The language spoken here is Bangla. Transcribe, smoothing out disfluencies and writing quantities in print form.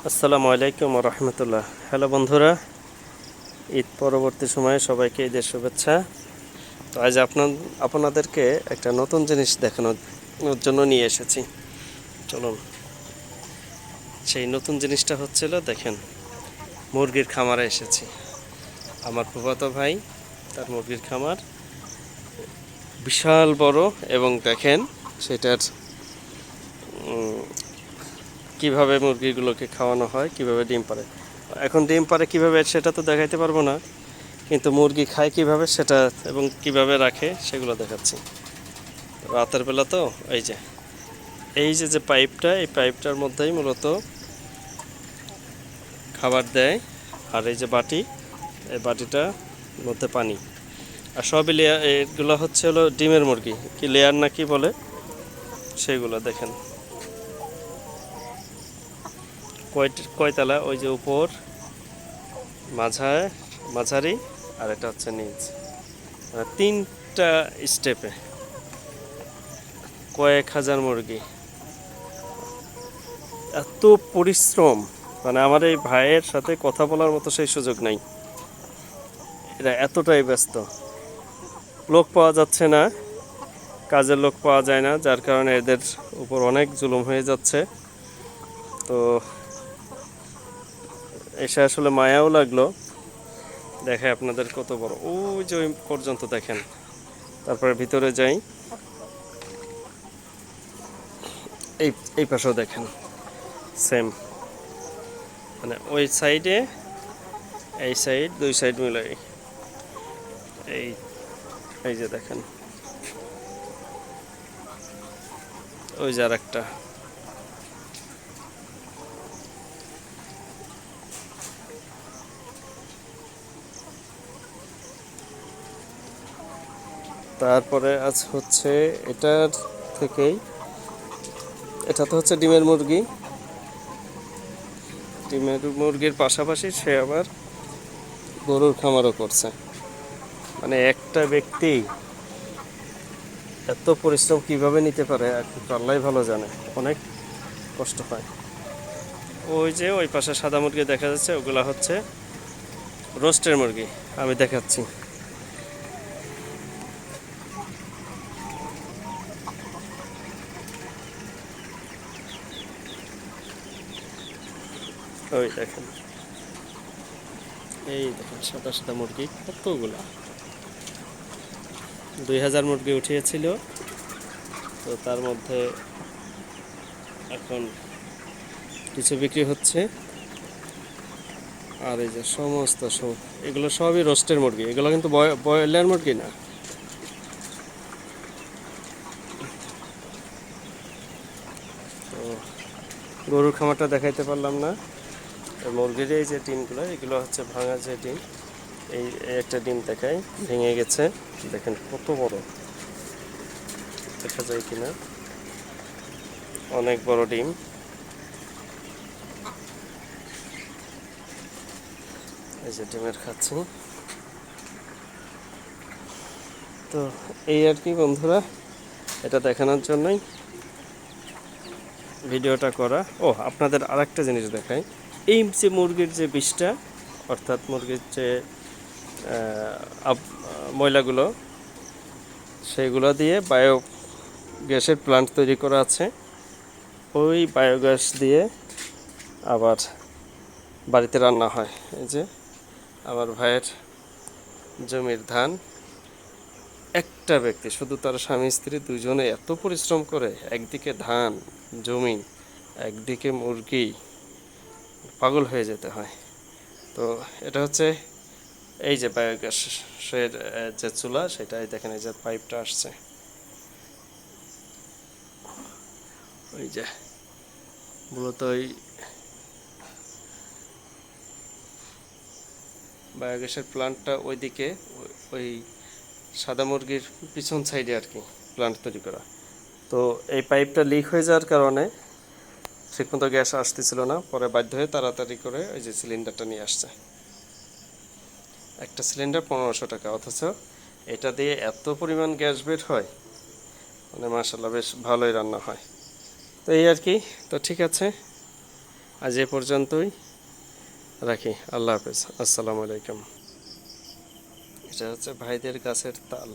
আসসালামু আলাইকুম রহমতুল্লাহ। হ্যালো বন্ধুরা, ঈদ পরবর্তী সময়ে সবাইকে ঈদের শুভেচ্ছা। তো আজ আপনাদেরকে একটা নতুন জিনিস দেখানোর জন্য নিয়ে এসেছি। চলুন, সেই নতুন জিনিসটা হচ্ছিল, দেখেন, মুরগির খামারে এসেছি। আমার ফুফাতো ভাই, তার মুরগির খামার বিশাল বড়, এবং দেখেন সেটার কিভাবে মুরগিগুলোকে খাওয়ানো হয়, কিভাবে ডিম পারে। এখন ডিম পারে কিভাবে সেটা তো দেখাইতে পারবো না, কিন্তু মুরগি খায় কিভাবে সেটা এবং কিভাবে রাখে সেগুলো দেখাচ্ছি। রাতের বেলা তো এই যে পাইপটা, এই পাইপটার মধ্যেই মূলত খাবার দেয়। আর এই যে বাটি, এই বাটিটার মধ্যে পানি। আর সবই লেয়ার, এগুলো হলো ডিমের মুরগি, কি লেয়ার না কি বলে সেগুলো দেখেন। কয়তলা, ওই যে উপর, মাঝারি, আর এটা হচ্ছে নিচ, মানে তিনটা স্টেপে কয়েক হাজার মুরগি। এত পরিশ্রম, মানে আমার এই ভাইয়ের সাথে কথা বলার মতো সেই সুযোগ নাই। এরা এতটাই ব্যস্ত, লোক পাওয়া যাচ্ছে না, কাজের লোক পাওয়া যায় না, যার কারণে এদের উপর অনেক জুলুম হয়ে যাচ্ছে। তো এসে আসলে মায়াও লাগলো। দেখে আপনাদের কত বড়, ওই যে ওই পর্যন্ত দেখেন। তারপরে ভিতরে যাই, এই এই পাশেও দেখেন সেম, মানে ওই সাইডে এই সাইড, দুই সাইড মিলাই এই এই যে দেখেন, ওই যে আর একটা। তারপরে আজ হচ্ছে এটার থেকেই, এটা তো হচ্ছে ডিমের মুরগি। ডিমের মুরগির পাশাপাশি সে আবার গরুর খামারও করছে। মানে একটা ব্যক্তি এত পরিশ্রম কিভাবে নিতে পারে আল্লাহই ভালো জানে, অনেক কষ্ট হয়। ওই যে ওই পাশে সাদা মুরগি দেখা যাচ্ছে, ওগুলা হচ্ছে রোস্টের মুরগি, আমি দেখাচ্ছি। ওই দেখেন, এই দেখেন সাদা সাদা মুরগি কতগুলা, 2000 মুরগি উঠিয়েছিল। তো তার মধ্যে এখন কিছু বিক্রি হচ্ছে। আর এই যে সমস্ত সব, এগুলো সবই রোস্টের মুরগি, এগুলো কিন্তু ব্রয়লার মুরগি না। তো গরুর খামারটা দেখাইতে পারলাম না। মুরগির এই যে ডিমগুলো, এগুলো হচ্ছে ভাঙা যে ডিম। এই একটা ডিম দেখাই, ভেঙে গেছে, দেখেন কত বড়, দেখা যায় কিনা, অনেক বড় ডিম। এই যে ডিমের খাচ্ছি। তো এই আর কি বন্ধুরা, এটা দেখানোর জন্যই ভিডিওটা করা। ও, আপনাদের আরেকটা জিনিস দেখাই। এই যে মুরগির যে বিষটা, অর্থাৎ মুরগির যে ময়লাগুলো, সেগুলো দিয়ে বায়োগ্যাসের প্লান্ট তৈরি করা আছে। ওই বায়োগ্যাস দিয়ে আবার বাড়িতে রান্না হয়। এই যে আমার ভাইয়ের জমির ধান, একটা ব্যক্তি, শুধু তার স্বামী স্ত্রী দুজনে এত পরিশ্রম করে, একদিকে ধান, জমি, একদিকে মুরগি, পাগল হয়ে যেতে হয়। তো এটা হচ্ছে এই যে বায়োগ্যাসের যে চুলা, সেটাই দেখেন, এই যে পাইপটা আসছে, ওই যে মূলত ওই বায়োগ্যাসের প্লান্টটা ওইদিকে, ওই সাদা মুরগির পিছন সাইডে আর কি প্লান্ট তৈরি করা। তো এই পাইপটা লিক হয়ে যাওয়ার কারণে ঠিকমতো গ্যাস আসতেছিল না, পরে বাধ্য হয়ে তাড়াতাড়ি করে ওই যে সিলিন্ডারটা নিয়ে আসছে। একটা সিলিন্ডার 1500 টাকা, অথচ এটা দিয়ে এত পরিমাণ গ্যাস বের হয়, মানে মাশাআল্লাহ বেশ ভালোই রান্না হয়। তো এই আর কি। তো ঠিক আছে, আজ এ পর্যন্তই রাখি। আল্লাহ হাফেজ, আসসালামু আলাইকুম। এটা হচ্ছে ভাইদের গাছের তাল।